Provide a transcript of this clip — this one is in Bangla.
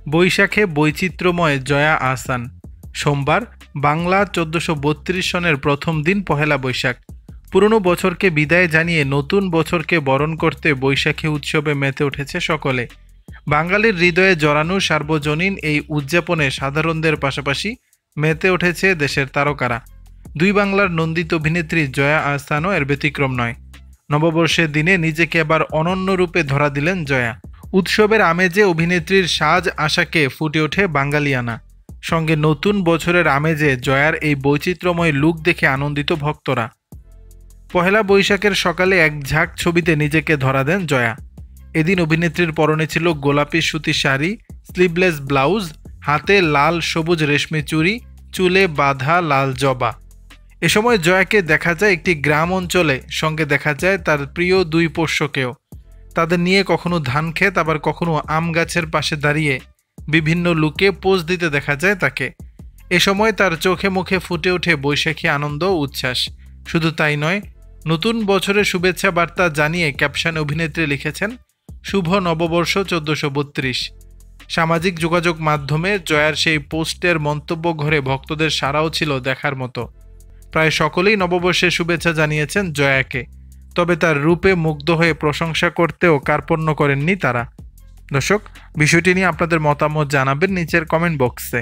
বৈশাখে বৈচিত্র্যময় জয়া আহসান। সোমবার বাংলা ১৪৩২ সনের প্রথম দিন পহেলা বৈশাখ। পুরনো বছরকে বিদায় জানিয়ে নতুন বছরকে বরণ করতে বৈশাখী উৎসবে মেতে উঠেছে সকলে। বাঙালির হৃদয়ে জড়ানো সার্বজনীন এই উদযাপনে সাধারণদের পাশাপাশি মেতে উঠেছে দেশের তারকারা। দুই বাংলার নন্দিত অভিনেত্রী জয়া আহসানও এর ব্যতিক্রম নয়। নববর্ষের দিনে নিজেকে আবার অনন্য রূপে ধরা দিলেন জয়া। উৎসবের আমেজে অভিনেত্রীর সাজ আশাকে ফুটে ওঠে বাঙালিয়ানা। সঙ্গে নতুন বছরের আমেজে জয়ার এই বৈচিত্র্যময় লুক দেখে আনন্দিত ভক্তরা। পহেলা বৈশাখের সকালে এক ঝাঁক ছবিতে নিজেকে ধরা দেন জয়া। এদিন অভিনেত্রীর পরনে ছিল গোলাপি সুতির শাড়ি, স্লিভলেস ব্লাউজ, হাতে লাল সবুজ রেশমি চুড়ি, চুলে বাঁধা লাল জবা। এ সময় জয়াকে দেখা যায় একটি গ্রাম অঞ্চলে, সঙ্গে দেখা যায় তার প্রিয় দুই পোষ্যকেও। তাদের নিয়ে কখনো ধান ক্ষেত, আবার কখনো আম গাছের পাশে দাঁড়িয়ে বিভিন্ন লুকে পোজ দিতে দেখা যায় তাকে। এ সময় তার চোখে মুখে ফুটে ওঠে বৈশাখী আনন্দ ও উচ্ছ্বাস। শুধু তাই নয়, নতুন বছরের শুভেচ্ছা বার্তা জানিয়ে ক্যাপশনে অভিনেত্রী লিখেছেন, শুভ নববর্ষ ১৪৩২। সামাজিক যোগাযোগ মাধ্যমে জয়ার সেই পোস্টের মন্তব্য ঘরে ভক্তদের সাড়াও ছিল দেখার মতো। প্রায় সকলেই নববর্ষের শুভেচ্ছা জানিয়েছেন জয়াকে, তবে তার রূপে মুগ্ধ হয়ে প্রশংসা করতেও কার্পণ্য করেননি তারা। দর্শক, বিষয়টি নিয়ে আপনাদের মতামত জানাবেন নিচের কমেন্ট বক্সে।